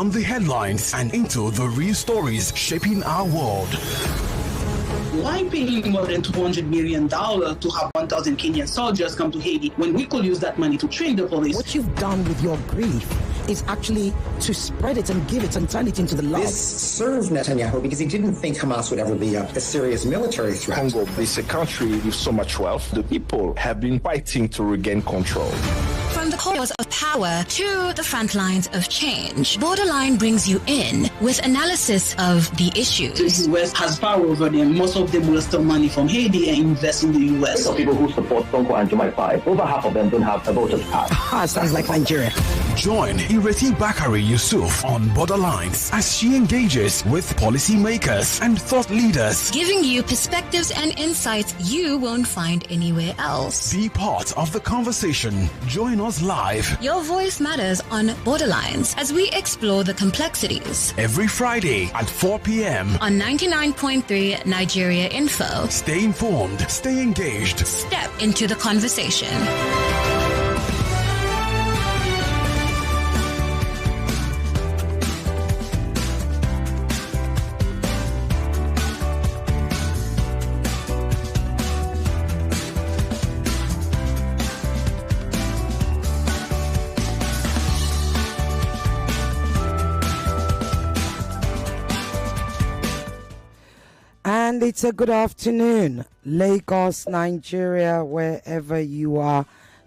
beyond the headlines and into the real stories shaping our world. Why paying more than $200 million to have 1,000 Kenyan soldiers come to Haiti when we could use that money to train the police? What you've done with your grief is actually to spread it and give it and turn it into the love. This served Netanyahu because he didn't think Hamas would ever be a serious military threat. Congo is a country with so much wealth. The people have been fighting to regain control. From the corridors of power to the front lines of change, Borderline brings you in with analysis of the issues. The U.S. has power over them. Most of them will steal money from Haiti and invest in the U.S. So people who support Congo and Jumai, over half of them don't have a voter's card. Sounds like Nigeria. Join Ireti Bakare-Yusuf on Borderlines as she engages with policymakers and thought leaders, giving you perspectives and insights you won't find anywhere else. Be part of the conversation. Join us live. Your voice matters on Borderlines as we explore the complexities. Every Friday at 4 p.m. on 99.3 Nigeria Info. Stay informed, stay engaged. Step into the conversation. And it's a good afternoon, Lagos, Nigeria, wherever you are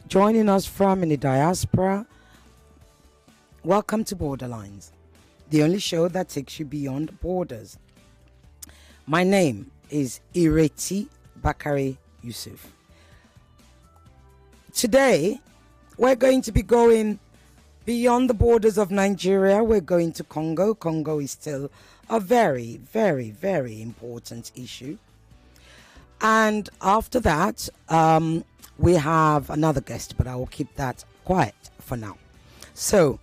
joining us from in the diaspora. Welcome to Borderlines, the only show that takes you beyond borders. My name is Ireti Bakare-Yusuf. Today, we're going to be going beyond the borders of Nigeria. We're going to Congo. Congo is still a very, very, very important issue. And after that, we have another guest, but I will keep that quiet for now. So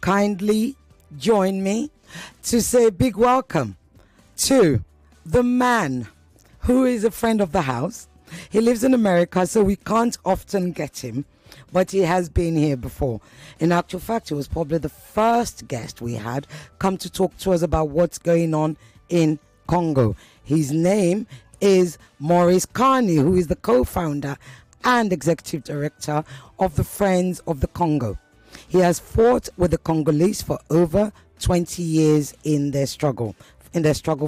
kindly join me to say a big welcome to the man who is a friend of the house. He lives in America, so we can't often get him, but he has been here before. In actual fact, he was probably the first guest we had come to talk to us about what's going on in Congo. His name is Maurice Carney, who is the co-founder and executive director of the Friends of the Congo. He has fought with the Congolese for over 20 years in their struggle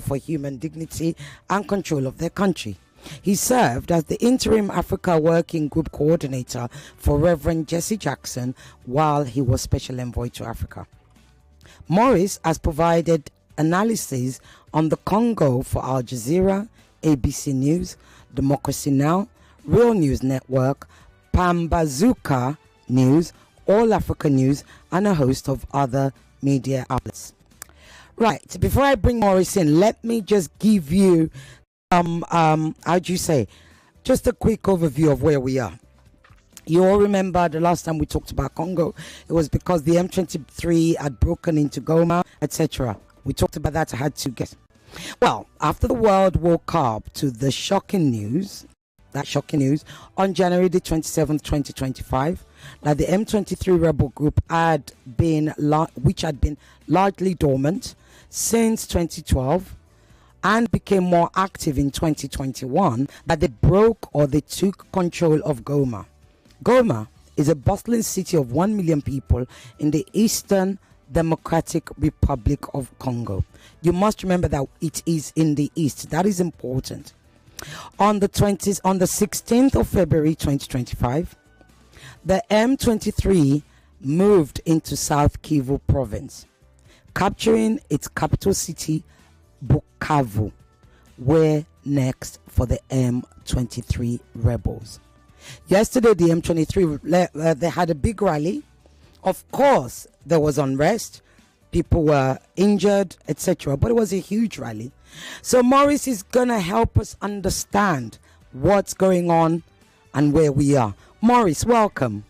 for human dignity and control of their country. He served as the interim Africa Working Group coordinator for Reverend Jesse Jackson while he was special envoy to Africa. Maurice has provided analysis on the Congo for Al Jazeera, ABC News, Democracy Now!, Real News Network, Pambazuka News, All Africa News, and a host of other media outlets. Right, before I bring Maurice in, let me just give you just a quick overview of where we are. You all remember the last time we talked about Congo, it was because the M23 had broken into Goma, etc. We talked about that. I had to guess. Well, after the world woke up to the shocking news on January the 27th, 2025, that the M23 rebel group which had been largely dormant since 2012, and became more active in 2021, that they broke or they took control of Goma. Goma is a bustling city of 1 million people in the Eastern Democratic Republic of Congo. You must remember that it is in the East. That is important. On the 16th of February 2025, the M23 moved into South Kivu province, capturing its capital city, Bukavu, were next for the M23 rebels. Yesterday, the M23, they had a big rally. Of course, there was unrest. People were injured, etc. But it was a huge rally. So Maurice is going to help us understand what's going on and where we are. Maurice, welcome.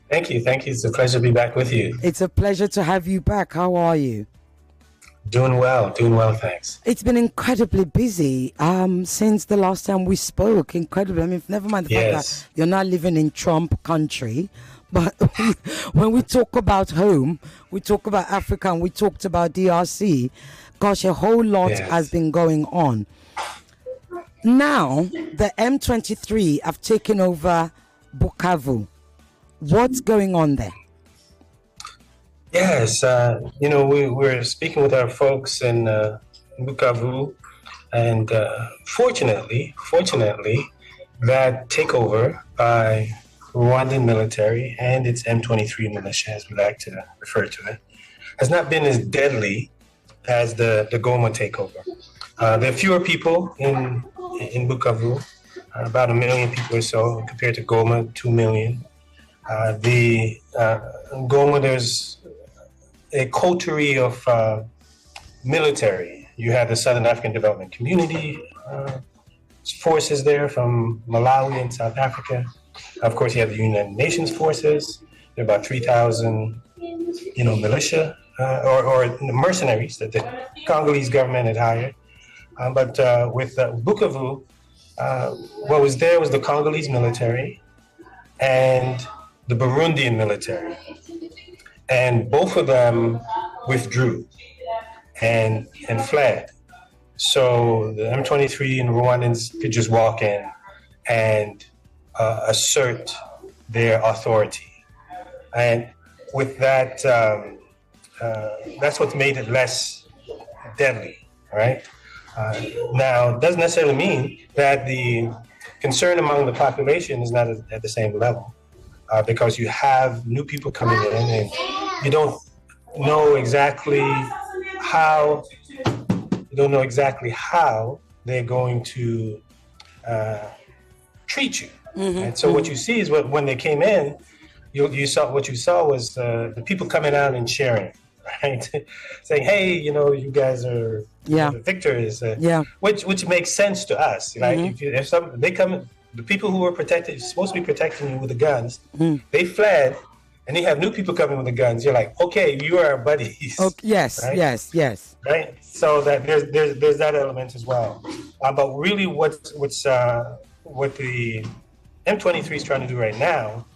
Thank you. It's a pleasure to be back with you. It's a pleasure to have you back. How are you? Doing well, thanks. It's been incredibly busy since the last time we spoke. Incredibly. I mean, never mind the fact that you're not living in Trump country, But when we talk about home, we talk about Africa, and we talked about DRC. Gosh, a whole lot has been going on. Now, the M23 have taken over Bukavu. What's going on there? Yes, we're speaking with our folks in Bukavu, and fortunately, that takeover by Rwandan military and its M23 militia, as we like to refer to it, has not been as deadly as the Goma takeover. There are fewer people in Bukavu, about 1 million people or so, compared to Goma, 2 million. Goma, there's a coterie of military. You have the Southern African Development Community forces there from Malawi and South Africa. Of course, you have the United Nations forces. There are about 3,000, militia or mercenaries that the Congolese government had hired. But with Bukavu, what was there was the Congolese military and the Burundian military. And both of them withdrew and fled. So the M23 and Rwandans could just walk in and assert their authority. And with that, that's what made it less deadly, right? Now, it doesn't necessarily mean that the concern among the population is not at the same level, because you have new people coming in and you don't know exactly how they're going to treat you. And so what you see is when they came in, you saw was the people coming out and cheering, right? Saying, "Hey, you guys are the victors." Which makes sense to us, right? If they come, the people who were supposed to be protecting you with the guns, they fled, and you have new people coming with the guns. You're like, okay, you are our buddies. Okay, yes, right? yes. Right. So that there's that element as well. But really, what the M23 is trying to do right now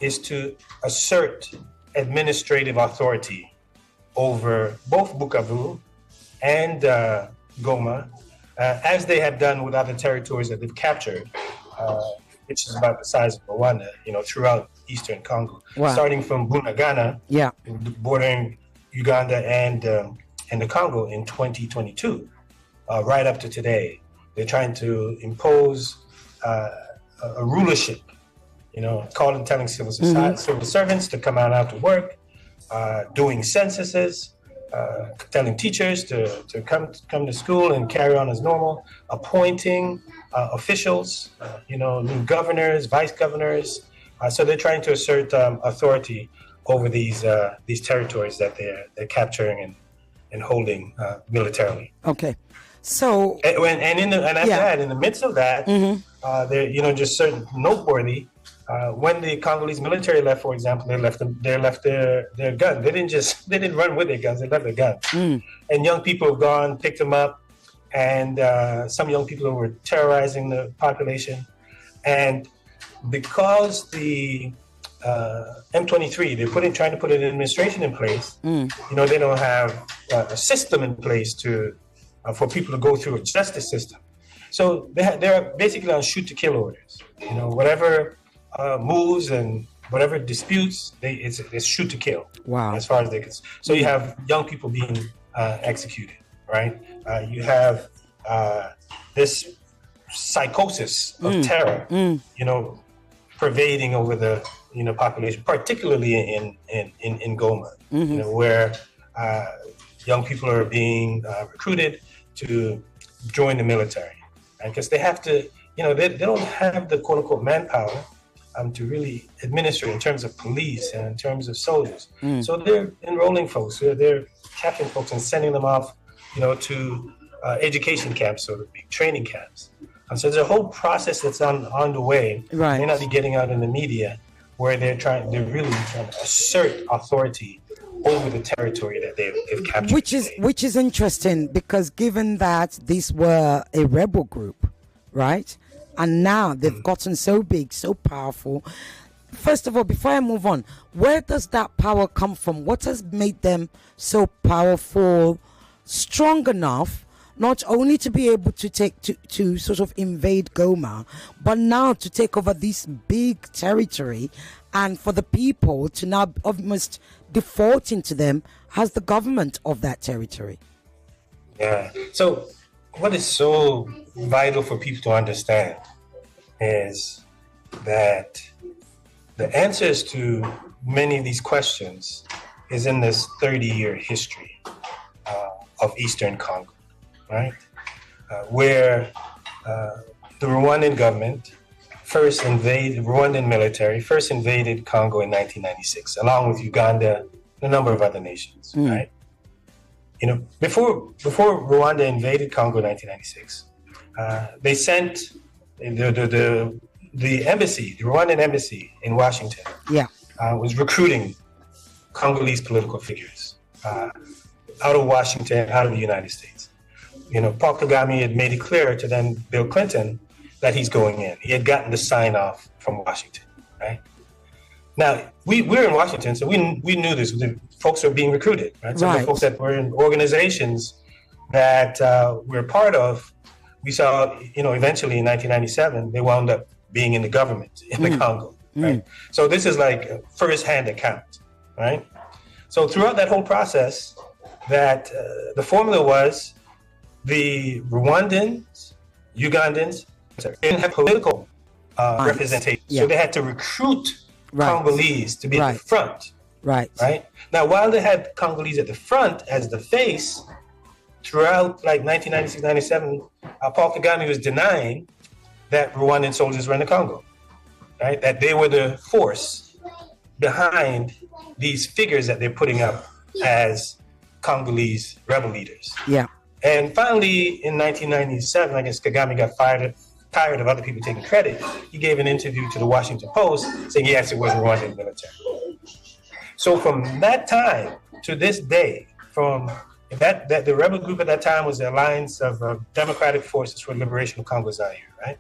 is to assert administrative authority over both Bukavu and Goma, as they have done with other territories that they've captured, which is about the size of Rwanda, throughout eastern Congo, starting from Bunagana, bordering Uganda and the Congo in 2022, right up to today. They're trying to impose a rulership, telling civil servants to come out after work, doing censuses, telling teachers to come to school and carry on as normal, appointing officials, new governors, vice governors. So they're trying to assert authority over these territories that they're capturing and holding militarily. Okay, so in the midst of that, they're just certain noteworthy. When the Congolese military left, for example, they left their gun. They didn't run with their guns. They left their guns. And young people have gone, picked them up, and some young people were terrorizing the population. And because the M23, they're trying to put an administration in place. They don't have a system in place for people to go through a justice system. So they're basically on shoot to kill orders. Whatever moves and whatever disputes, it's shoot to kill. Wow. As far as they can. So you have young people being executed, right? You have this psychosis of terror, pervading over the population, particularly in Goma, where young people are being recruited to join the military, and because they have to, they don't have the quote unquote manpower to really administer in terms of police and in terms of soldiers. So they're enrolling folks, they're capturing folks and sending them off, to education camps, so to speak, training camps. So there's a whole process that's on the way. Right. May not be getting out in the media, where they're really trying to assert authority over the territory that they've captured. Which is interesting, because given that these were a rebel group, right? And now they've gotten so big, so powerful. first of all, before I move on, where does that power come from? What has made them so powerful, strong enough, not only to be able to to sort of invade Goma, but now to take over this big territory, and for the people to now almost default into them as the government of that territory? Yeah. So what is so vital for people to understand is that the answers to many of these questions is in this 30-year history of Eastern Congo, right? Where the Rwandan government Rwandan military first invaded Congo in 1996, along with Uganda and a number of other nations, right? You know, before Rwanda invaded Congo in 1996, they sent the embassy, the Rwandan embassy in Washington, was recruiting Congolese political figures out of Washington, out of the United States. You know, Paul Kagame had made it clear to then Bill Clinton that he's going in. He had gotten the sign off from Washington, right? Now, we're in Washington, so we knew this. The folks were being recruited, right? Some of the folks that were in organizations that we're part of, we saw, you know, eventually in 1997, they wound up being in the government in the Congo, right? So this is like a first-hand account, right? So throughout that whole process, that the formula was the Rwandans, Ugandans, didn't have political representation. So they had to recruit Congolese to be at the front. Right. Now, while they had Congolese at the front as the face, throughout like 1996, 97, Paul Kagame was denying that Rwandan soldiers were in the Congo, right? That they were the force behind these figures that they're putting up as Congolese rebel leaders. Yeah. And finally, in 1997, I guess Kagame got tired of other people taking credit. He gave an interview to the Washington Post saying, yes, it was Rwandan military. So from that time to this day, from that the rebel group at that time was the Alliance of Democratic Forces for the Liberation of Congo Zaire, right?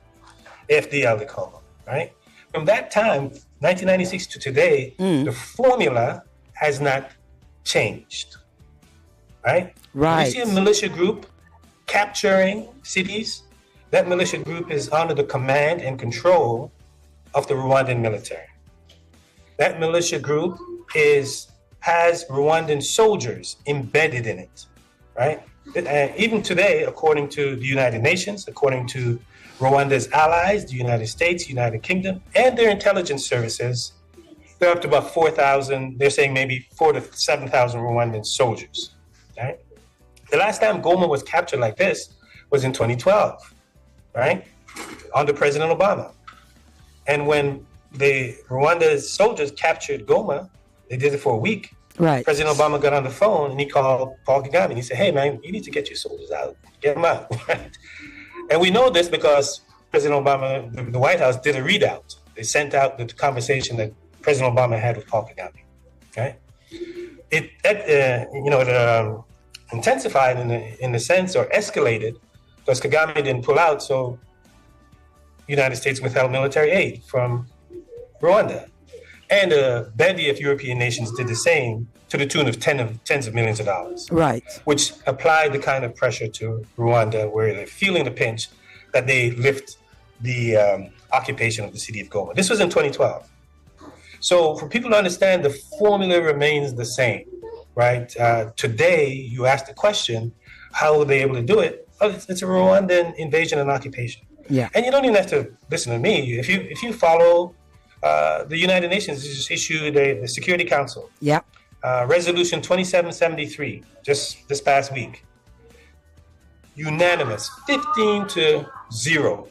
FDL, they call them, right? From that time, 1996 to today, the formula has not changed, right? Right. You see a militia group capturing cities, that militia group is under the command and control of the Rwandan military. That militia group has Rwandan soldiers embedded in it, right? Even today, according to the United Nations, according to Rwanda's allies, the United States, United Kingdom, and their intelligence services, they're up to about 4,000, they're saying maybe 4,000 to 7,000 Rwandan soldiers, right? The last time Goma was captured like this was in 2012, right? Under President Obama. And when the Rwanda's soldiers captured Goma, they did it for a week. Right. President Obama got on the phone and he called Paul Kagame and he said, hey man, you need to get your soldiers out, get them out, right? And we know this because President Obama, the White House did a readout. They sent out the conversation that President Obama had with Paul Kagame, okay? It intensified in the sense, or escalated, because Kagame didn't pull out, so the United States withheld military aid from Rwanda. And a bevy of European nations did the same to the tune of tens of millions of dollars. Right. Which applied the kind of pressure to Rwanda where they're feeling the pinch that they lift the occupation of the city of Goma. This was in 2012. So for people to understand, the formula remains the same, right? Today, you ask the question, how were they able to do it? Oh, it's a Rwandan invasion and occupation. Yeah. And you don't even have to listen to me. If you follow the United Nations just issued the Security Council. Yeah. Resolution 2773 just this past week. Unanimous, 15-0.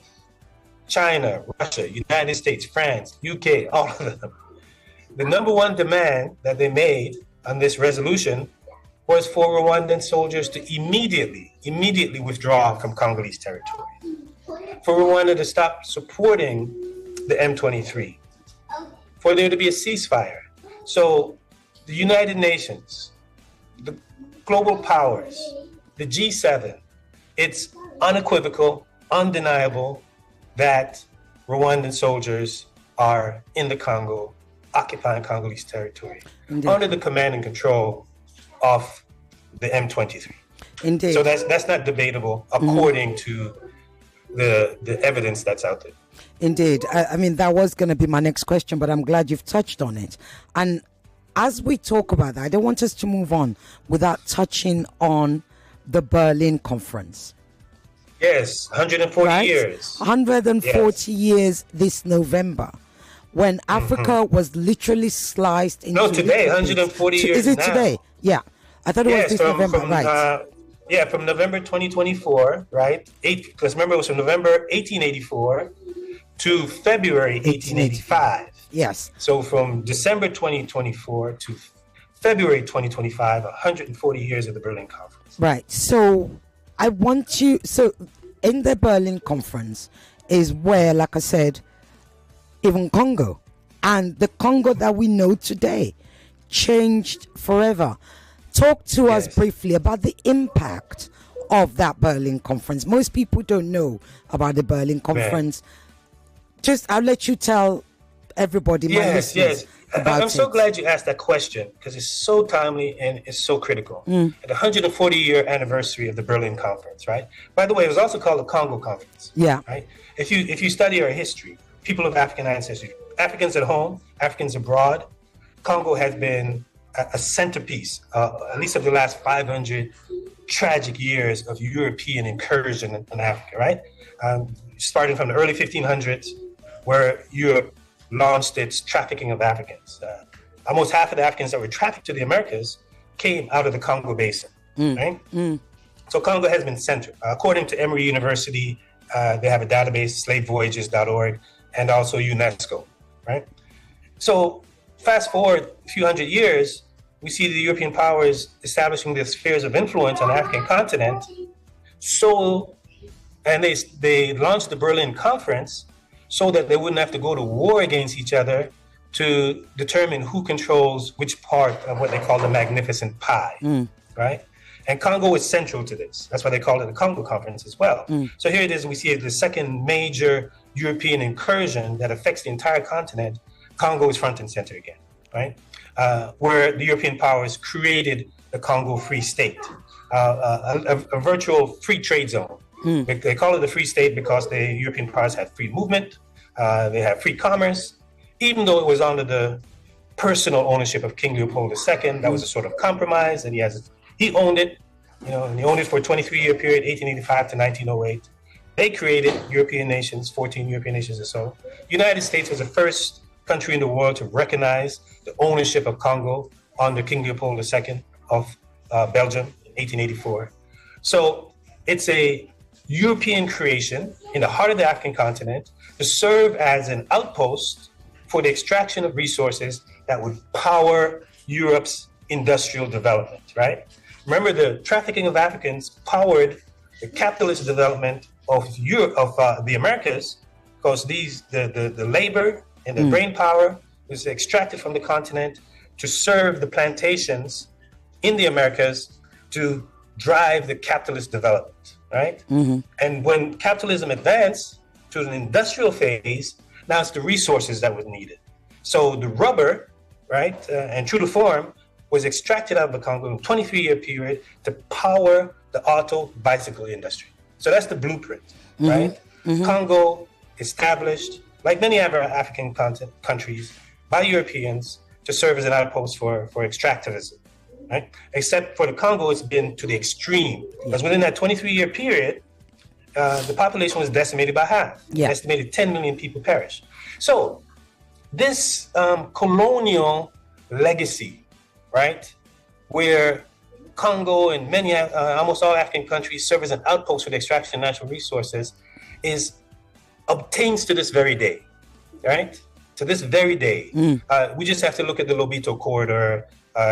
China, Russia, United States, France, UK, all of them. The number one demand that they made on this resolution was for Rwandan soldiers to immediately withdraw from Congolese territory. For Rwanda to stop supporting the M23. For there to be a ceasefire. So the United Nations, the global powers, the G7, it's unequivocal, undeniable that Rwandan soldiers are in the Congo, occupying Congolese territory, Indeed. under the command and control of the M23. Indeed. So that's not debatable according to the evidence that's out there. Indeed. I mean, that was going to be my next question, but I'm glad you've touched on it. And as we talk about that, I don't want us to move on without touching on the Berlin Conference. Yes, 140 years. 140 years this November, when Africa was literally sliced into... No, today, 140 years Is it now. Today? Yeah. I thought it was this November, right? From November 2024, right? Because remember, it was from November 1884 to February 1885. Yes. So from December 2024 to February 2025, 140 years of the Berlin Conference. Right. So I want you... So in the Berlin Conference is where, like I said, even Congo and the Congo that we know today changed forever. Talk to us briefly about the impact of that Berlin Conference. Most people don't know about the Berlin Conference. Just, I'll let you tell everybody, my listeners, about I'm so glad you asked that question, because it's so timely and it's so critical. At the 140-year anniversary of the Berlin Conference, right? By the way, it was also called the Congo Conference. Yeah. Right? If you study our history, people of African ancestry, Africans at home, Africans abroad, Congo has been a centerpiece, at least of the last 500 tragic years of European incursion in Africa, right? Starting from the early 1500s, where Europe launched its trafficking of Africans. Almost half of the Africans that were trafficked to the Americas came out of the Congo Basin, right? So Congo has been centered. According to Emory University, they have a database, slavevoyages.org, and also UNESCO, right? So fast forward a few hundred years, we see the European powers establishing their spheres of influence on the African continent. And they launched the Berlin Conference so that they wouldn't have to go to war against each other to determine who controls which part of what they call the Magnificent Pie, right? And Congo is central to this. That's why they call it the Congo Conference as well. So here it is, we see the second major European incursion that affects the entire continent. Congo is front and center again, right? Where the European powers created the Congo Free State, a virtual free trade zone. They call it the Free State because the European powers had free movement, they had free commerce, even though it was under the personal ownership of King Leopold II. That was a sort of compromise, and he owned it, and he owned it for a 23-year period, 1885 to 1908. They created European nations, 14 European nations or so. The United States was the first country in the world to recognize the ownership of Congo under King Leopold II of Belgium in 1884. So it's a European creation in the heart of the African continent to serve as an outpost for the extraction of resources that would power Europe's industrial development, right? Remember, the trafficking of Africans powered the capitalist development of Europe, of the Americas, because the labor and the brain power was extracted from the continent to serve the plantations in the Americas to drive the capitalist development, right? And when capitalism advanced to an industrial phase, now it's the resources that was needed. So the rubber, right, and true to form, was extracted out of the Congo in a 23-year period to power the auto bicycle industry. So that's the blueprint, right? Congo established, like many other African countries, by Europeans to serve as an outpost for extractivism, right? Except for the Congo, it's been to the extreme. Because within that 23-year period, the population was decimated by half. An estimated 10 million people perished. So this colonial legacy, right, where Congo and many, almost all African countries serve as an outpost for the extraction of natural resources, obtains to this very day, right? To this very day. We just have to look at the Lobito corridor,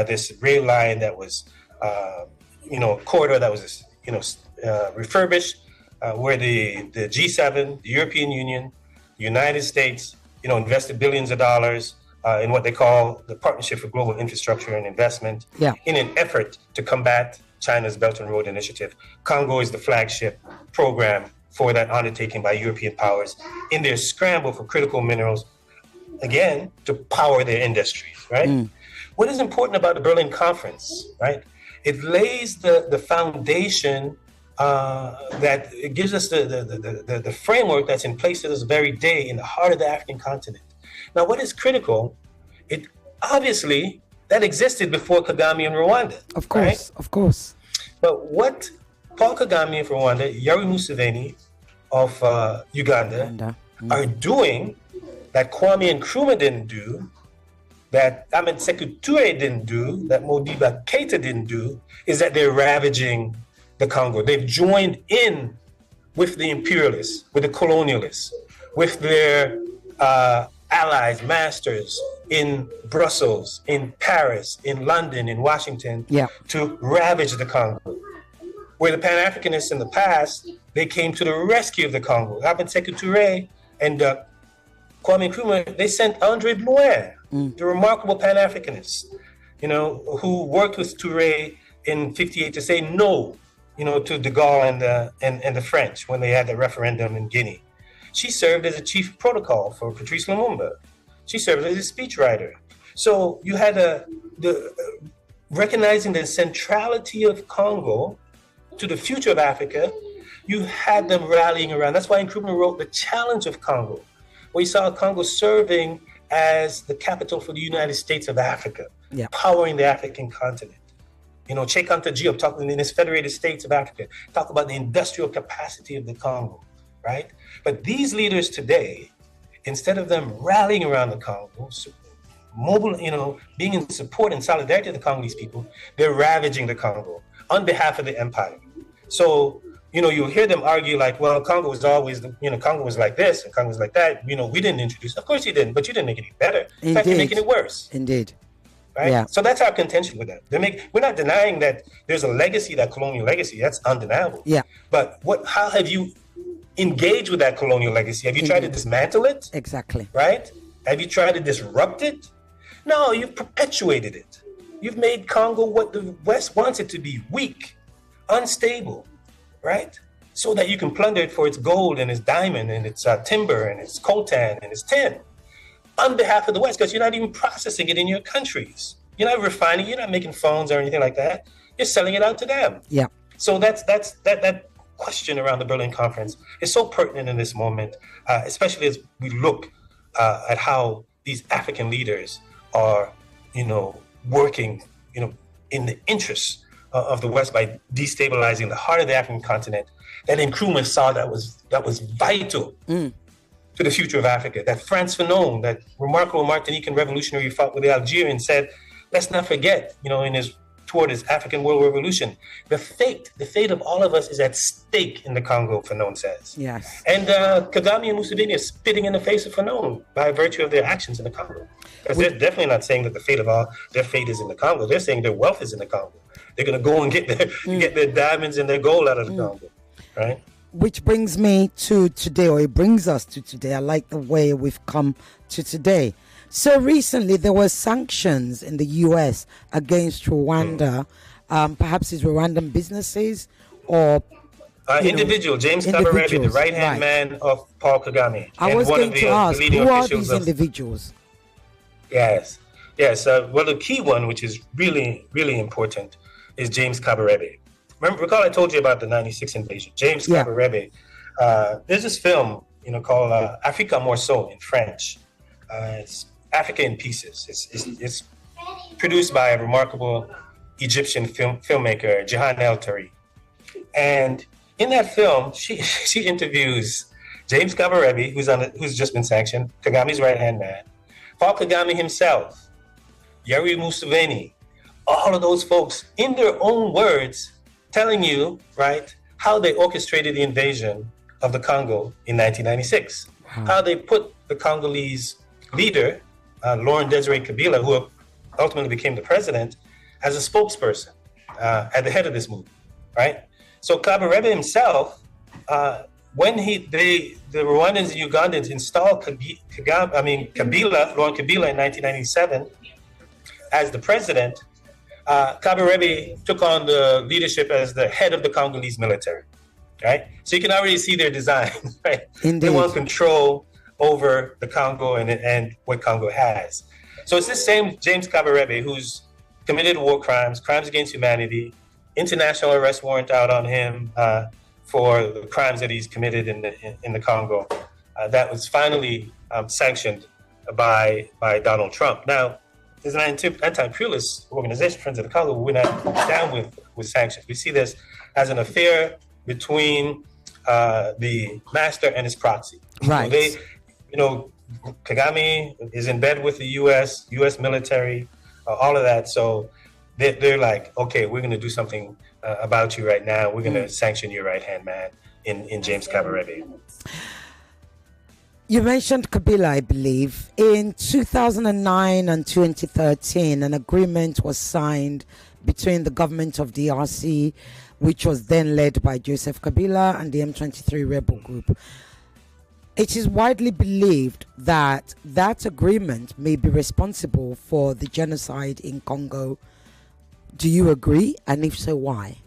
this rail line that was, corridor that was, refurbished, where the G7, the European Union, the United States, invested billions of dollars in what they call the Partnership for Global Infrastructure and Investment, in an effort to combat China's Belt and Road Initiative. Congo is the flagship program for that undertaking by European powers in their scramble for critical minerals again, to power their industries, right? What is important about the Berlin Conference, right? It lays the foundation that it gives us the framework that's in place to this very day in the heart of the African continent. Now, what is critical, it obviously, that existed before Kagame in Rwanda. Of course, right? Of course. But what Paul Kagame of Rwanda, Yoweri Museveni of Uganda are doing that Kwame Nkrumah didn't do, that Ahmed Sekou Touré didn't do, that Modiba Keita didn't do, is that they're ravaging the Congo. They've joined in with the imperialists, with the colonialists, with their allies, masters in Brussels, in Paris, in London, in Washington, to ravage the Congo. Where the Pan-Africanists in the past, they came to the rescue of the Congo. Ahmed Sekou Touré and Kwame Nkrumah, they sent André Blouin, the remarkable Pan-Africanist, who worked with Touré in '58 to say no, to de Gaulle and the French when they had the referendum in Guinea. She served as a chief protocol for Patrice Lumumba. She served as a speechwriter. So you had recognizing the centrality of Congo to the future of Africa, you had them rallying around. That's why Nkrumah wrote The Challenge of Congo, where he saw Congo serving as the capital for the United States of Africa, powering the African continent. Cheikh Anta Diop talking in his Federated States of Africa, talk about the industrial capacity of the Congo, right? But these leaders today, instead of them rallying around the Congo, being in support and solidarity of the Congolese people, they're ravaging the Congo on behalf of the empire. So, you'll hear them argue like, well, Congo was always, Congo was like this and Congo was like that. We didn't introduce. Of course you didn't, but you didn't make it any better. Indeed. In fact, you're making it worse. Indeed. Right? Yeah. So that's our contention with them. We're not denying that there's a legacy, that colonial legacy. That's undeniable. Yeah. But how have you engaged with that colonial legacy? Have you tried to dismantle it? Exactly. Right? Have you tried to disrupt it? No, you've perpetuated it. You've made Congo what the West wants it to be: weak, unstable, right? So that you can plunder it for its gold and its diamond and its timber and its coltan and its tin on behalf of the West, because you're not even processing it in your countries. You're not refining, you're not making phones or anything like that. You're selling it out to them. Yeah. So that question around the Berlin Conference is so pertinent in this moment, especially as we look at how these African leaders are, working, in the interests of the West by destabilizing the heart of the African continent. That Nkrumah saw that was vital to the future of Africa. That Frantz Fanon, that remarkable Martinican revolutionary, fought with the Algerians, said, let's not forget, toward his African world revolution, the fate of all of us is at stake in the Congo, Fanon says. Yes. And Kagame and Museveni are spitting in the face of Fanon by virtue of their actions in the Congo. Because they're definitely not saying that their fate is in the Congo. They're saying their wealth is in the Congo. They're going to go and get their diamonds and their gold out of the Congo, right? Which brings me to today, or it brings us to today. I like the way we've come to today. So recently there were sanctions in the U.S. against Rwanda. Perhaps it's Rwandan businesses or individual. James Kabarebe, the right-hand man of Paul Kagame. I was going to ask, who are these individuals? Yes. Well, the key one, which is really, really important, is James Kabarebe. Recall I told you about the '96 invasion. James Kabarebe. There's this film, called Africa Morceau in French. It's Africa in Pieces. It's produced by a remarkable Egyptian filmmaker, Jehan El Tari. And in that film, she interviews James Kabarebe, who's just been sanctioned, Kagame's right-hand man, Paul Kagame himself, Yoweri Museveni, all of those folks, in their own words, telling you, right, how they orchestrated the invasion of the Congo in 1996. How they put the Congolese leader, Laurent Desire Kabila, who ultimately became the president, as a spokesperson at the head of this movement, right? So Kabarebe himself, when the Rwandans and Ugandans installed Kabila, Laurent Kabila in 1997 as the president, Kabarebe took on the leadership as the head of the Congolese military, right? So you can already see their design, right? Indeed. They want control over the Congo and what Congo has. So it's this same James Kabarebe who's committed war crimes, crimes against humanity, international arrest warrant out on him for the crimes that he's committed in the Congo. That was finally sanctioned by Donald Trump. Now, there's an anti-imperialist organization, Friends of the Congo. We're not down with sanctions. We see this as an affair between the master and his proxy. Right. So Kagame is in bed with the U.S. military, all of that. So they're like, okay, we're going to do something about you right now. We're going to sanction your right-hand man in James Kabarebe. You mentioned Kabila, I believe. In 2009 and 2013, an agreement was signed between the government of DRC, which was then led by Joseph Kabila, and the M23 rebel group. It is widely believed that that agreement may be responsible for the genocide in Congo. Do you agree? And if so, why?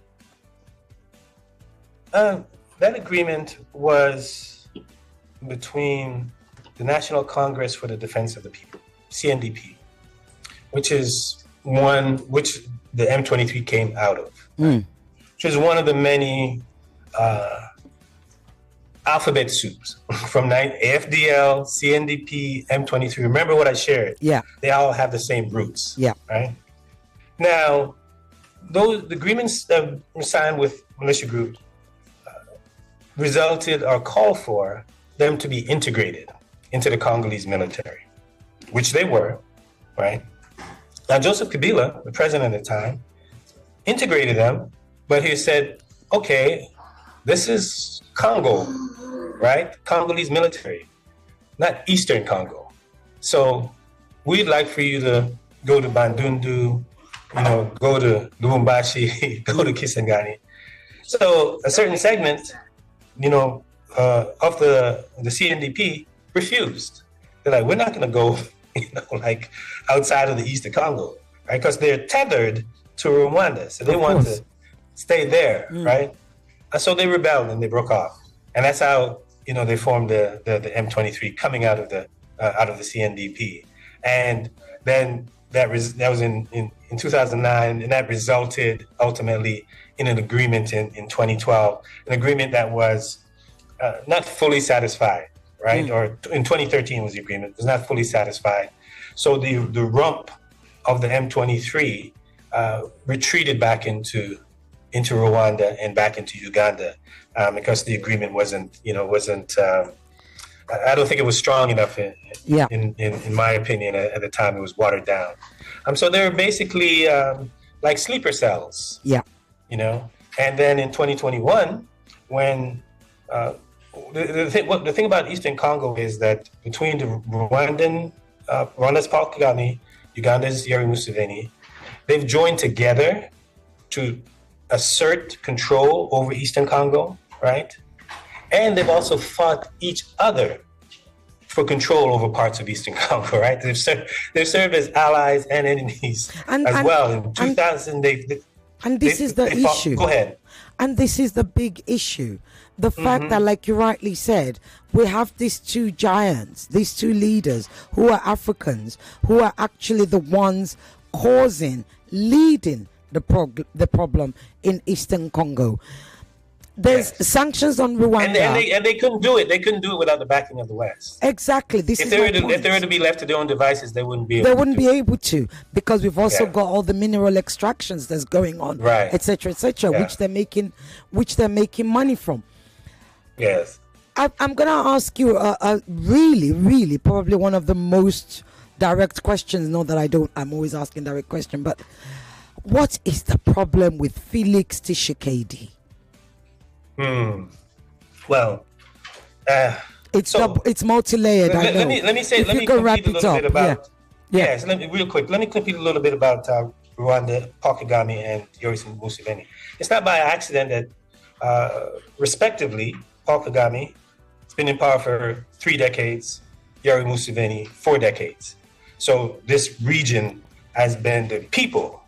That agreement was between the National Congress for the Defense of the People, CNDP, which is one which the M23 came out of, which is one of the many alphabet soups from AFDL, CNDP, M23. Remember what I shared? Yeah. They all have the same roots. Yeah. Right? Now, the agreements that were signed with militia groups resulted or called for them to be integrated into the Congolese military, which they were, right? Now, Joseph Kabila, the president at the time, integrated them, but he said, okay, this is Congo, right? Congolese military, not Eastern Congo. So we'd like for you to go to Bandundu, go to Lubumbashi, go to Kisangani. So a certain segment, of the CNDP refused. They're like, we're not going to go, outside of the Eastern Congo, right? Because they're tethered to Rwanda, so they want to stay there, right? And so they rebelled and they broke off, and that's how they formed the M23 coming out of the CNDP, and then that was in 2009, and that resulted ultimately in an agreement in 2012, an agreement that was not fully satisfied, right? Or in 2013 was the agreement. It was not fully satisfied. So the rump of the M23 retreated back into Rwanda and back into Uganda because the agreement wasn't. I don't think it was strong enough. In my opinion, at the time, it was watered down. So they're basically like sleeper cells. Yeah. And then in 2021, when the thing about Eastern Congo is that between the Rwanda's Paul Kagame, Uganda's Yoweri Museveni, they've joined together to assert control over Eastern Congo, right? And they've also fought each other for control over parts of Eastern Congo, right? They've served as allies and enemies as well. In 2000, this is the issue. Go ahead. And this is the big issue. The fact that, like you rightly said, we have these two giants, these two leaders who are Africans, who are actually the ones leading the problem in Eastern Congo. There's sanctions on Rwanda, and they couldn't do it. They couldn't do it without the backing of the West. Exactly. If they were to be left to their own devices, they wouldn't be. Able to, because we've also got all the mineral extractions that's going on, right? Etc. Which they're making money from. Yes. I'm gonna ask you a really probably one of the most direct questions. Not that I'm always asking direct question, but what is the problem with Felix Tshisekedi? Well, it's multi-layered. Let me complete a little bit about. Yes, real quick. Let me complete a little bit about Rwanda, Paul Kagame, and Yoweri Museveni. It's not by accident that, respectively, Paul Kagame has been in power for 3 decades, Yoweri Museveni 4 decades. So this region has been the people,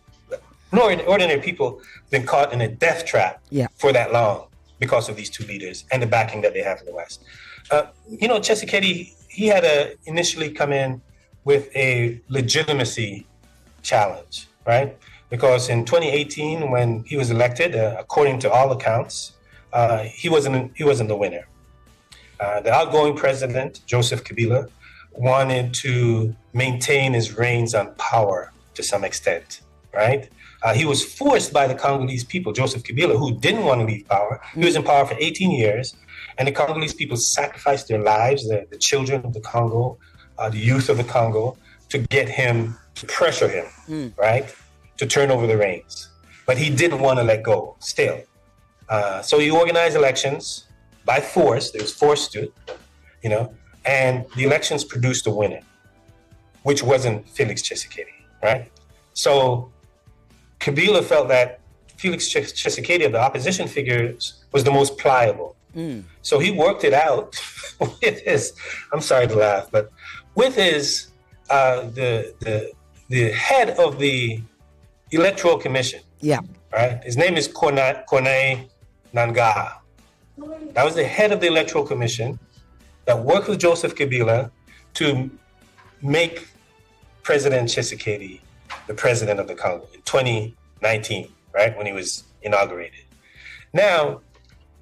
ordinary people, been caught in a death trap for that long because of these two leaders and the backing that they have in the West. Tshisekedi, he had to initially come in with a legitimacy challenge, right? Because in 2018, when he was elected, according to all accounts, he wasn't the winner. The outgoing president, Joseph Kabila, wanted to maintain his reins on power to some extent, right? He was forced by the Congolese people, Joseph Kabila, who didn't want to leave power. He was in power for 18 years, and the Congolese people sacrificed their lives, the children of the Congo, the youth of the Congo, to get him, to pressure him, right, to turn over the reins. But he didn't want to let go still. So he organized elections by force. They was forced to, and the elections produced a winner, which wasn't Felix Tshisekedi, right? So Kabila felt that Felix Tshisekedi, the opposition figures, was the most pliable. So he worked it out with his, I'm sorry to laugh, but with his, the head of the Electoral Commission. Yeah. Right? His name is Carney Nangaa. That was the head of the Electoral Commission that worked with Joseph Kabila to make President Tshisekedi the president of the Congo in 2019, right, when he was inaugurated. Now,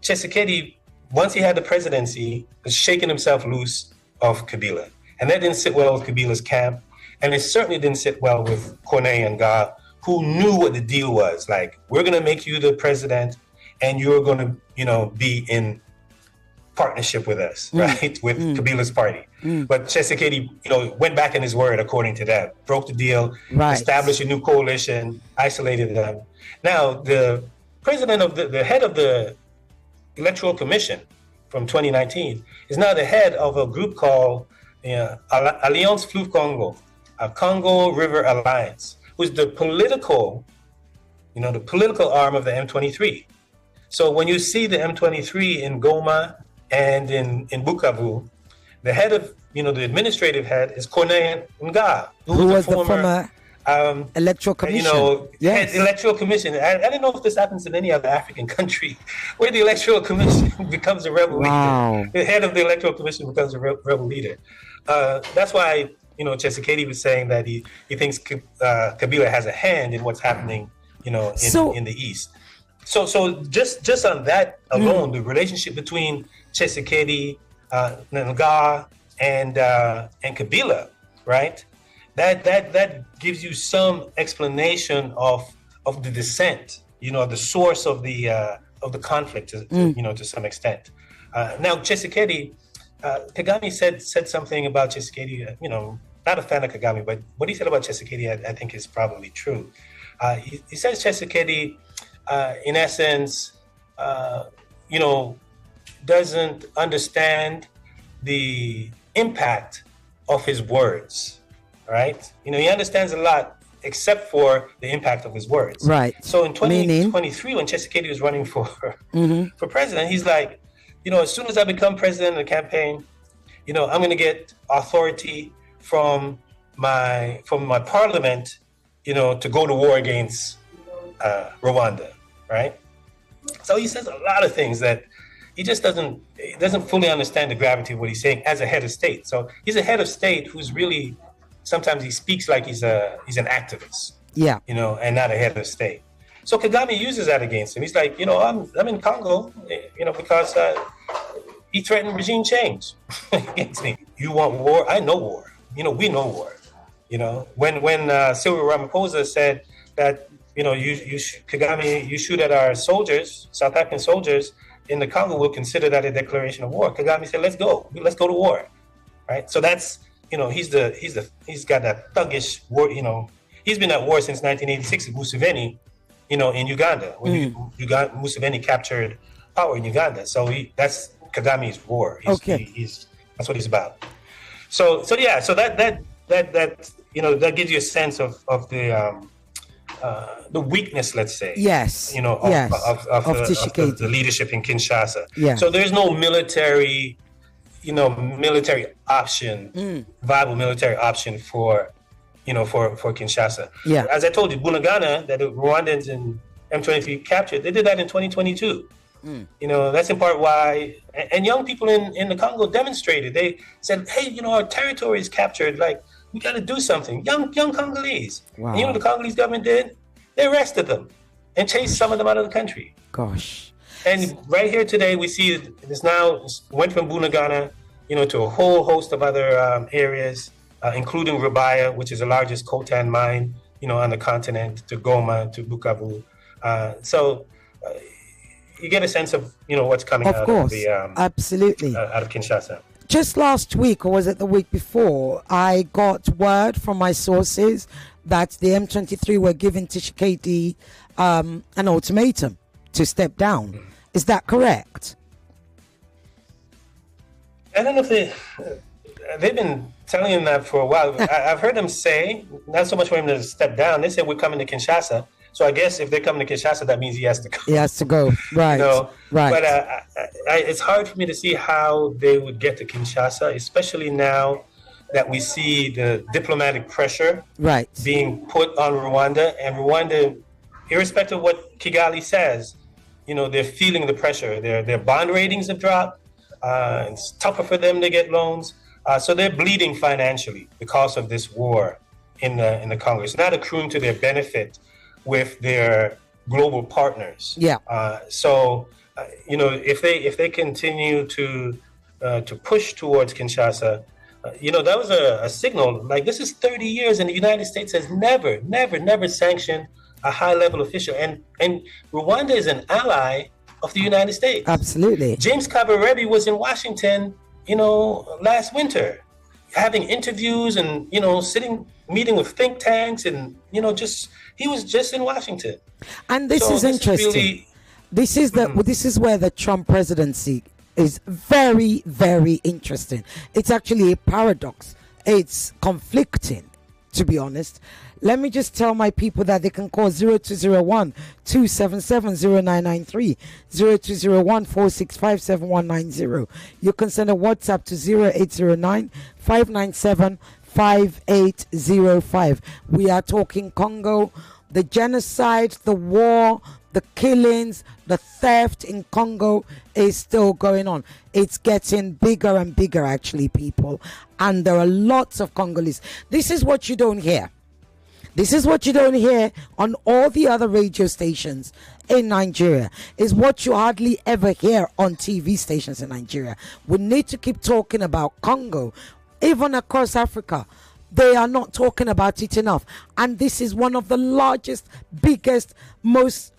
Tshisekedi, once he had the presidency, was shaking himself loose of Kabila. And that didn't sit well with Kabila's camp. And it certainly didn't sit well with Carney Nangaa, who knew what the deal was. Like, we're going to make you the president, and you're going to, be in partnership with us, right, with Kabila's party. But Tshisekedi, went back in his word, according to them, broke the deal, established a new coalition, isolated them. Now, the president of the head of the Electoral Commission from 2019 is now the head of a group called Alliance Fleuve Congo, a Congo River Alliance, who's the political arm of the M23. So when you see the M23 in Goma and in Bukavu, the head of, the administrative head is Carney Nangaa, who was the former Electoral Commission. Yes. Electoral Commission. I don't know if this happens in any other African country where the Electoral Commission becomes a rebel leader. The head of the Electoral Commission becomes a rebel leader. That's why, Tshisekedi was saying that he thinks Kabila has a hand in what's happening, in the East. So just on that alone, the relationship between Tshisekedi, Nangaa, and Kabila, right? That gives you some explanation of the descent, the source of the conflict, to some extent. Now Tshisekedi, Kagame said something about Tshisekedi. Not a fan of Kagame, but what he said about Tshisekedi, I think, is probably true. He says Tshisekedi, in essence, doesn't understand the impact of his words, right? He understands a lot except for the impact of his words. Right. So in 2023, when Tshisekedi was running for president, he's like, as soon as I become president of the campaign, I'm going to get authority from my parliament, to go to war against Rwanda, right? So he says a lot of things that he just doesn't fully understand the gravity of what he's saying as a head of state. So he's a head of state who's really, sometimes he speaks like he's an activist, and not a head of state. So Kagame uses that against him. He's like, I'm in Congo, because he threatened regime change against me. You want war? I know war. We know war. When Cyril Ramaphosa said that, Kagame, you shoot at our soldiers, South African soldiers in the Congo, we'll consider that a declaration of war. Kagame said, let's go to war, right? So that's, he's got that thuggish war. He's been at war since 1986 with Museveni, in Uganda, when Museveni captured power in Uganda. So that's Kagame's war. That's what he's about. So that gives you a sense of the weakness, let's say. Yes. Of the leadership in Kinshasa. Yeah. So there's no military option, viable military option for Kinshasa. Yeah. As I told you, Bunagana, that the Rwandans and M23 captured, they did that in 2022. That's in part why, and young people in the Congo demonstrated. They said, hey, our territory is captured. Like, we got to do something. Young Congolese. Wow. And the Congolese government did? They arrested them and chased some of them out of the country. Gosh. And right here today, we see this now went from Bunagana, to a whole host of other areas, including Rubaya, which is the largest coltan mine, on the continent, to Goma, to Bukavu. So you get a sense of, what's coming out of the absolutely out of Kinshasa. Just last week, or was it the week before, I got word from my sources that the M23 were giving Tshisekedi an ultimatum to step down. Is that correct? I don't know if they've been telling him that for a while. I've heard them say, not so much for him to step down, they said we're coming to Kinshasa. So I guess if they're coming to Kinshasa, that means he has to go. He has to go, right. Right. But it's hard for me to see how they would get to Kinshasa, especially now that we see the diplomatic pressure being put on Rwanda. And Rwanda, irrespective of what Kigali says, they're feeling the pressure. Their bond ratings have dropped. It's tougher for them to get loans. So they're bleeding financially because of this war in the Congo. It's not accruing to their benefit with their global partners. Yeah. So if they continue to push towards Kinshasa, that was a signal. Like, this is 30 years, and the United States has never sanctioned a high-level official. And Rwanda is an ally of the United States. Absolutely. James Kabarebe was in Washington, last winter, having interviews and, meeting with think tanks and, he was just in Washington. And this is interesting. This is where the Trump presidency is very, very interesting. It's actually a paradox. It's conflicting, to be honest. Let me just tell my people that they can call 0201 277 0993, 0201 465 7190. You can send a WhatsApp to 0809 597 5805. We are talking Congo, the genocide, the war, the killings, the theft in Congo is still going on. It's getting bigger and bigger, actually, people. And there are lots of Congolese. This is what you don't hear. This is what you don't hear on all the other radio stations in Nigeria. Is what you hardly ever hear on TV stations in Nigeria. We need to keep talking about Congo, even across Africa. They are not talking about it enough. And this is one of the largest, biggest, most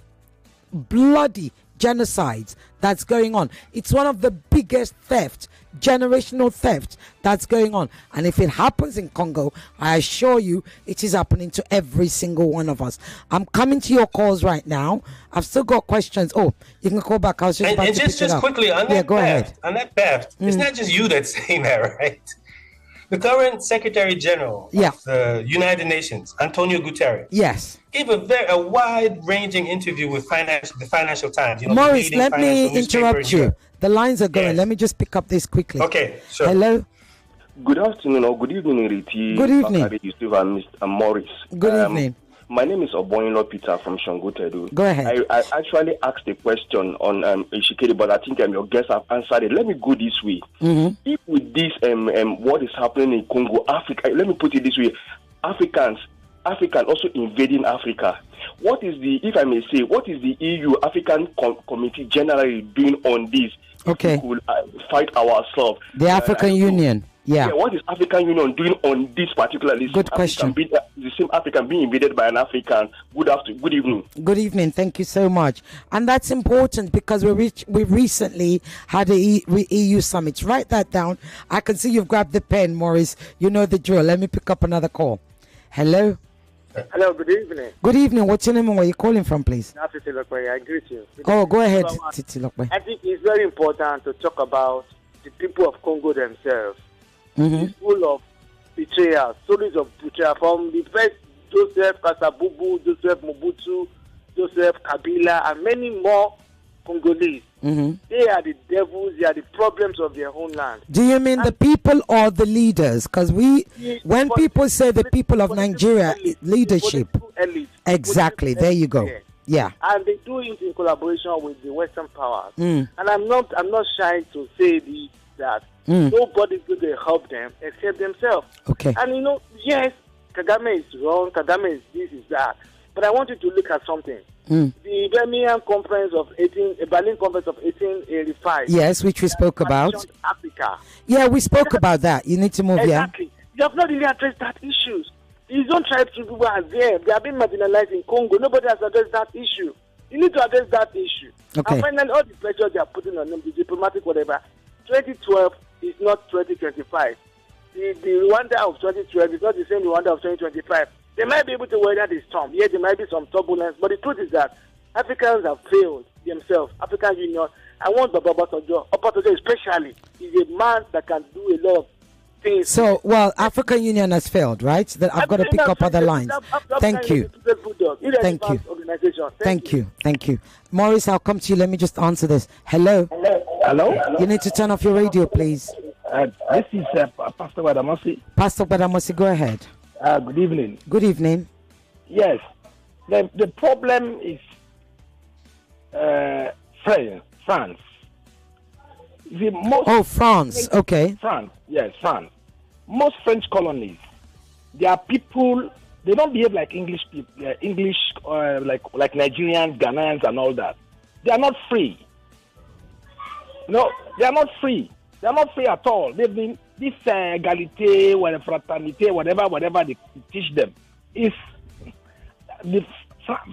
bloody genocides that's going on. It's one of the biggest theft, generational theft that's going on. And if it happens in Congo, I assure you it is happening to every single one of us. I'm coming to your calls right now. I've still got questions. Oh, you can call back. I was just about to pick it up. Quickly on that theft, it's not just you that's saying that, right? The current Secretary General of the United Nations, Antonio Guterres, gave a wide-ranging interview with the Financial Times. Maurice, let me interrupt you. The lines are going. Yes. Let me just pick up this quickly. Okay, sure. Hello. Good afternoon or good evening, Ireti. Good evening. Bakare-Yusuf and Maurice. Good evening. My name is Oboyinlo Peter from Shangotedu. Go ahead. I actually asked a question on Ishikedi, but I think your guests have answered it. Let me go this way. Mm-hmm. If with this, what is happening in Congo, Africa, let me put it this way, African also invading Africa. What is the EU African Committee generally doing on this? Okay. We could fight ourselves. The African Union. Yeah. What is African Union doing on this particular list? Good question. The same African being invaded by an African. Good evening. Good evening. Thank you so much. And that's important because we recently had a EU summit. Write that down. I can see you've grabbed the pen, Maurice. You know the drill. Let me pick up another call. Hello. Hello. Good evening. Good evening. What's your name and where you calling from, please? Titi Lokwe. I greet you. Go ahead, Titi Lokwe. I think it's very important to talk about the people of Congo themselves. Mm-hmm. It's full of betrayal, stories of betrayal from the first Joseph Kasabubu, Joseph Mobutu, Joseph Kabila, and many more Congolese. Mm-hmm. They are the devils, they are the problems of their own land. Do you mean the people or the leaders? Because when people say the people of Nigeria, leadership. Elite, exactly, there you go. Yeah. And they do it in collaboration with the Western powers. Mm. And I'm not shy to say that nobody's going to help them except themselves. Okay. And yes, Kagame is wrong, Kagame is this, is that. But I want you to look at something. The Berlin Conference of 1885. Yes, which we spoke about. Africa. Yeah, we spoke about that. You need to move, exactly. You have not really addressed that issues. These own tribes people are there. They have been marginalized in Congo. Nobody has addressed that issue. You need to address that issue. Okay. And finally, all the pressure they are putting on them, the diplomatic whatever, 2012 is not 2025. The Rwanda of 2012 is not the same Rwanda of 2025. They might be able to weather the storm. Yes, there might be some turbulence, but the truth is that Africans have failed themselves. African Union, I want Baba Obasanjo especially, is a man that can do a lot of things. So, well, African Union has failed, right? That I've got to pick up other lines. Thank you. Thank you. Thank you. Thank you. Maurice, I'll come to you. Let me just answer this. Hello. Hello. You need to turn off your radio, please. This is Pastor Badamosi. Pastor Badamosi, go ahead. Good evening. Good evening. Yes. The problem is France. France. Okay. France. Yes, France. Most French colonies, there are people. They don't behave like English people. Like Nigerians, Ghanaians, and all that. They are not free. No, they are not free. They are not free at all. They've been this égalité, fraternité, whatever they teach them.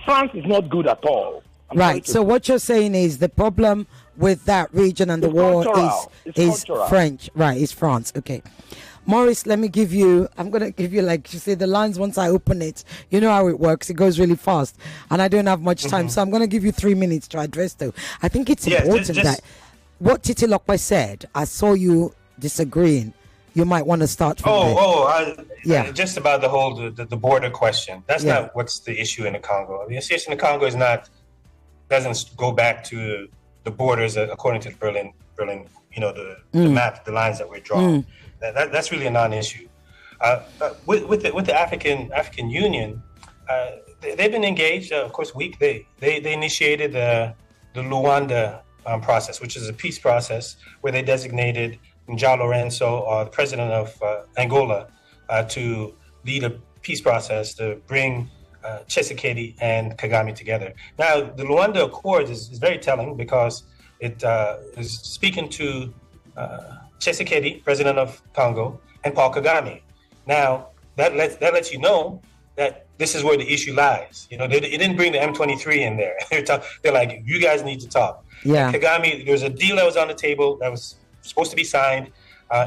France is not good at all. Right. So what you're saying is the problem with that region and the war is French. Right. It's France. Okay. Maurice, let me give you, I'm going to give you, like you say, the lines once I open it. You know how it works. It goes really fast. And I don't have much time. So I'm going to give you 3 minutes to address, though. I think it's important that what Titi Lokwe said, I saw you disagreeing. You might want to start from there. Just about the whole the border question. That's not what's the issue in the Congo. The issue in the Congo doesn't go back to the borders according to the Berlin, the map, the lines that we're drawing. That's really a non-issue. With the African Union, they've been engaged. Of course, they initiated the Luanda process, which is a peace process where they designated João Lourenço, the president of Angola, to lead a peace process to bring Tshisekedi and Kagame together. Now, the Luanda Accord is very telling because it is speaking to Tshisekedi, president of Congo, and Paul Kagame. Now, that lets you know that this is where the issue lies. They didn't bring the M23 in there. They're like, you guys need to talk. Yeah. And Kagame, there was a deal that was on the table that was supposed to be signed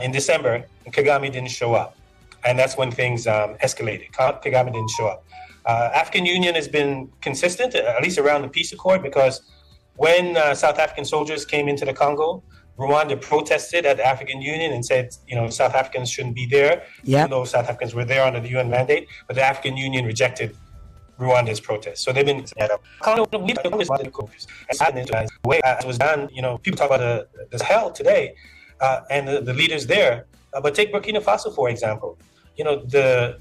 in December, and Kagame didn't show up. And that's when things escalated. Kagame didn't show up. African Union has been consistent, at least around the peace accord, because when South African soldiers came into the Congo, Rwanda protested at the African Union and said, South Africans shouldn't be there, even though South Africans were there under the UN mandate. But the African Union rejected Rwanda's protest. So they've been set up. The way it was done, people talk about the hell today and the leaders there. But take Burkina Faso, for example. Ibrahim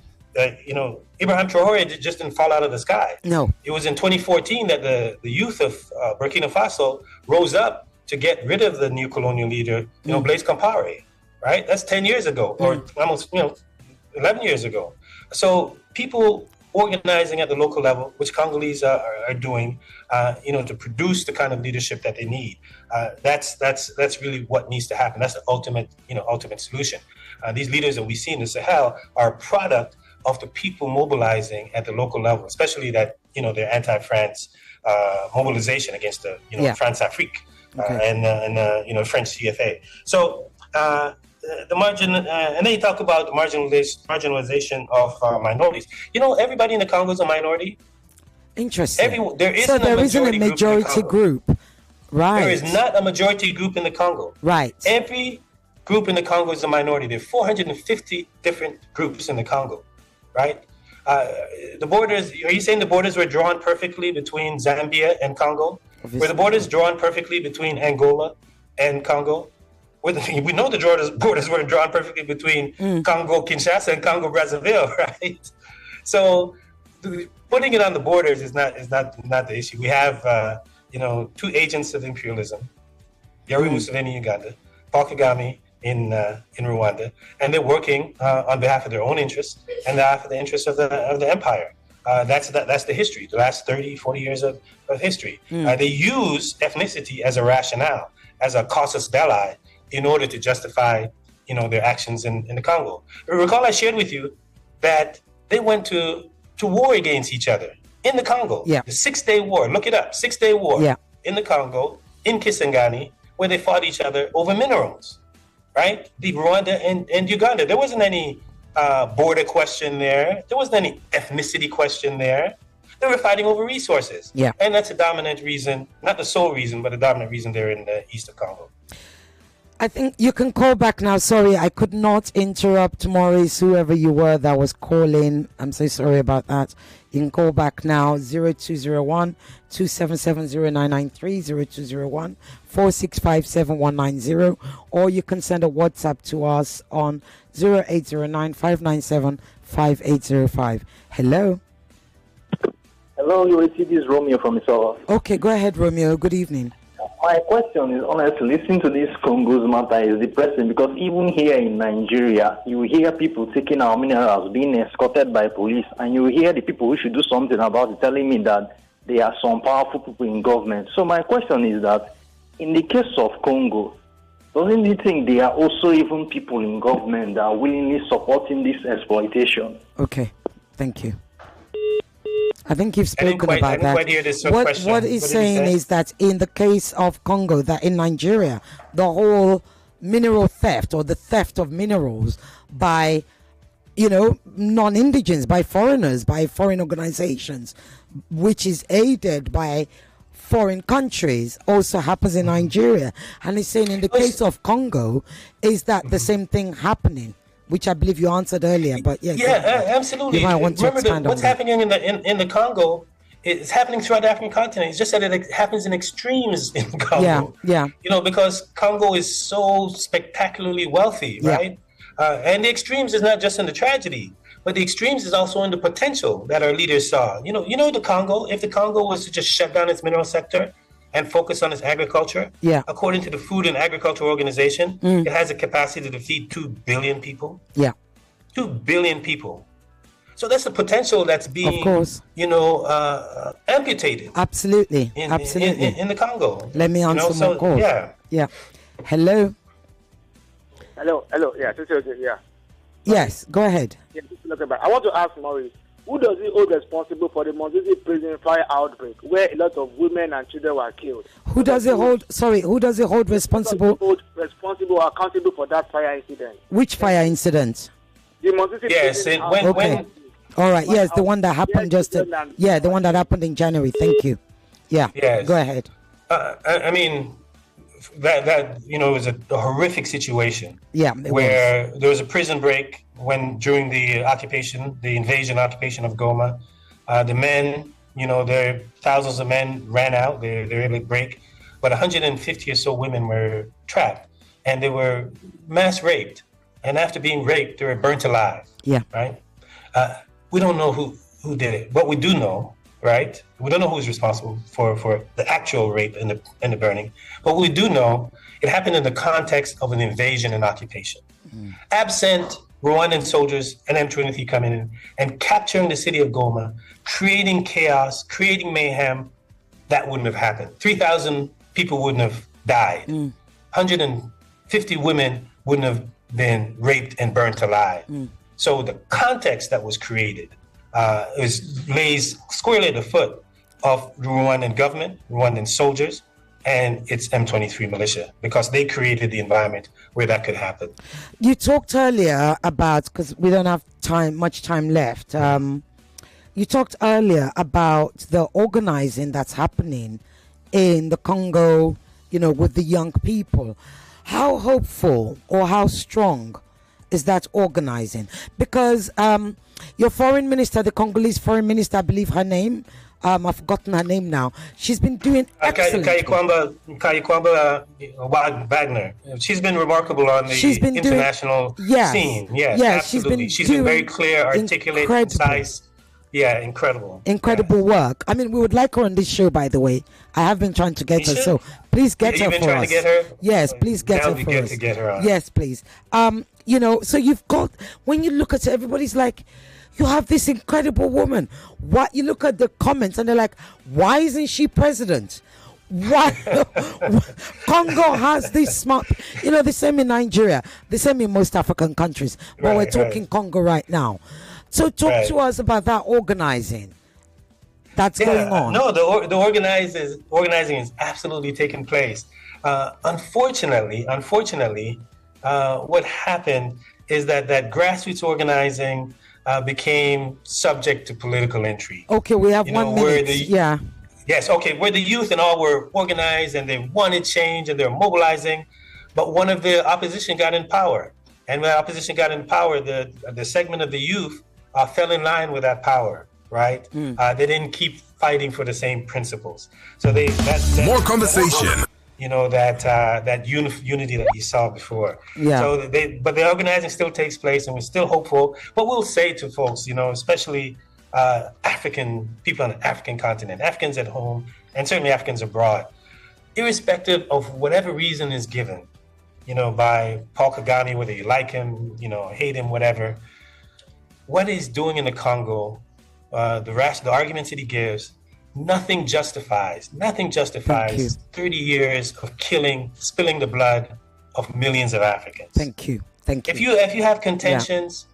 Traoré just didn't fall out of the sky. No. It was in 2014 that the youth of Burkina Faso rose up to get rid of the new colonial leader, Blaise Compaoré, right? That's 10 years ago, or almost, 11 years ago. So people organizing at the local level, which Congolese are doing, to produce the kind of leadership that they need. That's really what needs to happen. That's the ultimate solution. These leaders that we see in the Sahel are a product of the people mobilizing at the local level, especially that, their anti-France mobilization against the, France-Afrique and French CFA. So the margin, and then you talk about the marginalization of minorities. Everybody in the Congo is a minority. Interesting. There isn't a majority group. Right. There is not a majority group in the Congo. Right. Every group in the Congo is a minority. There are 450 different groups in the Congo. Right? The borders, are you saying the borders were drawn perfectly between Zambia and Congo? Obviously. Were the borders drawn perfectly between Angola and Congo? We know the borders were drawn perfectly between Congo Kinshasa and Congo Brazzaville, right? So putting it on the borders is not the issue. We have two agents of imperialism, Yoweri Museveni in Uganda, Paul Kagame in Rwanda, and they're working on behalf of their own interests and behalf of the interests of the empire. That's the history, the last 30, 40 years of history. They use ethnicity as a rationale, as a casus belli, in order to justify their actions in the Congo. Recall I shared with you that they went to war against each other in the Congo. Yeah. The 6-day war, look it up, 6-day war in the Congo, in Kisangani, where they fought each other over minerals, right? The Rwanda and Uganda. There wasn't any border question there. There wasn't any ethnicity question there. They were fighting over resources. Yeah. And that's a dominant reason, not the sole reason, but a dominant reason they're in the east of Congo. I think you can call back now. Sorry, I could not interrupt Maurice, whoever you were that was calling. I'm so sorry about that. You can call back now, 0201 277 0993, 0201 465 7190, or you can send a WhatsApp to us on 0809 597 5805. Hello. Hello, Ireti, this is Romeo from Isoro. Okay, go ahead, Romeo. Good evening. My question is, honestly, listening to this Congo's matter is depressing, because even here in Nigeria, you hear people taking our minerals, being escorted by police, and you hear the people who should do something about it telling me that there are some powerful people in government. So my question is that, in the case of Congo, doesn't you think there are also even people in government that are willingly supporting this exploitation? Okay, thank you. I think you've spoken about that. What he's saying is that in the case of Congo, that in Nigeria, the whole mineral theft or the theft of minerals by, non-indigens, by foreigners, by foreign organizations, which is aided by foreign countries, also happens in Nigeria. And he's saying in the case of Congo, is that the same thing happening? Which I believe you answered earlier, but absolutely. You might want to Remember what's happening in the Congo is happening throughout the African continent. It's just that it happens in extremes in Congo. Yeah. Because Congo is so spectacularly wealthy, right? And the extremes is not just in the tragedy, but the extremes is also in the potential that our leaders saw. The Congo. If the Congo was to just shut down its mineral sector and focus on its agriculture, according to the Food and Agriculture Organization, it has a capacity to feed 2 billion people. 2 billion people. So that's the potential that's being, amputated. Absolutely. In the Congo. Let me answer more calls. Yeah. Hello. Hello. Yeah. Yes, go ahead. I want to ask Maurice, who does he hold responsible for the Monzizi prison fire outbreak, where a lot of women and children were killed? Who does he hold responsible? Accountable for that fire incident. Which fire incident? The Monzizi prison. All right. Yes, the one that happened the one that happened in January. Thank you. Yeah. Yes. Go ahead. I mean, that was a horrific situation. Yeah. Where there was a prison break during the invasion occupation of Goma. The men, their thousands of men ran out. They were able to break, but 150 or so women were trapped, and they were mass raped. And after being raped, they were burnt alive. Yeah. Right. We don't know who did it. What we do know, right? We don't know who's responsible for the actual rape and the burning. But we do know it happened in the context of an invasion and occupation. Absent Rwandan soldiers and M23 coming in and capturing the city of Goma, creating chaos, creating mayhem, that wouldn't have happened. 3,000 people wouldn't have died. 150 women wouldn't have been raped and burnt alive. So the context that was created lays squarely at the foot of the Rwandan government, Rwandan soldiers, and its M23 militia, because they created the environment where that could happen. You talked earlier about, because we don't have much time left, you talked earlier about the organizing that's happening in the Congo, with the young people. How hopeful or how strong is that organizing? Because your foreign minister, the Congolese foreign minister, I believe her name, I've forgotten her name now. She's been doing excellent. Kayikwamba Wagner. She's been remarkable on the international scene. Yes, absolutely. She's been very clear, articulate, concise. Yeah, incredible. Incredible work. I mean, we would like her on this show, by the way. I have been trying to get her, so please get her for us. You've been trying to get her? Yes, please get her for us. That would be good to get her on. Yes, please. So you've got, when you look at it, everybody's like, you have this incredible woman. What you look at the comments and they're like, why isn't she president? Why Congo has this smart, the same in Nigeria, the same in most African countries, but we're talking Congo right now. So talk to us about that organizing that's going on. No, the organizing is absolutely taking place. Unfortunately, what happened is that grassroots organizing became subject to political intrigue. Okay, we have 1 minute. Yes, okay, where the youth and all were organized and they wanted change and they were mobilizing, but one of the opposition got in power. And when the opposition got in power, the segment of the youth fell in line with that power, right? They didn't keep fighting for the same principles. So more conversation. That unity that you saw before. Yeah. So but the organizing still takes place, and we're still hopeful. But we'll say to folks, especially African people on the African continent, Africans at home, and certainly Africans abroad, irrespective of whatever reason is given, by Paul Kagame, whether you like him, hate him, whatever. What he's doing in the Congo, the arguments that he gives, nothing justifies 30 years of killing, spilling the blood of millions of Africans. Thank you. If you have contentions,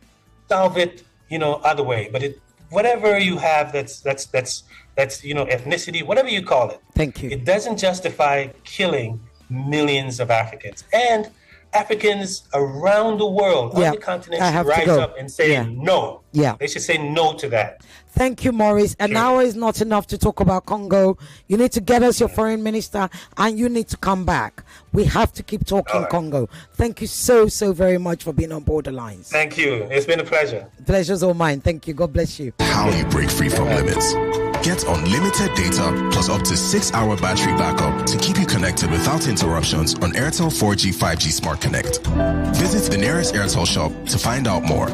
solve it, other way. But whatever you have that's ethnicity, whatever you call it. Thank you. It doesn't justify killing millions of Africans. And Africans around the world, on the continent, should rise up and say no. Yeah. They should say no to that. Thank you, Maurice. An hour is not enough to talk about Congo. You need to get us your foreign minister and you need to come back. We have to keep talking Congo. Thank you so very much for being on Borderlines. Thank you. It's been a pleasure. The pleasure's all mine. Thank you. God bless you. How you break free from limits. Get unlimited data plus up to 6-hour battery backup to keep you connected without interruptions on Airtel 4G 5G Smart Connect. Visit the nearest Airtel shop to find out more.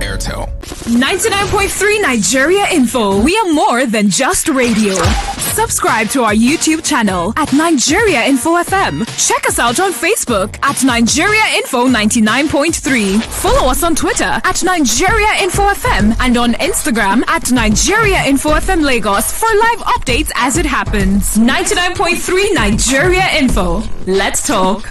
Airtel. 99.3 Nigeria Info. We are more than just radio. Subscribe to our YouTube channel at Nigeria Info FM. Check us out on Facebook at Nigeria Info 99.3. Follow us on Twitter at Nigeria Info FM and on Instagram at Nigeria Info FM Lagos for live updates as it happens. 99.3 Nigeria Info. Let's talk.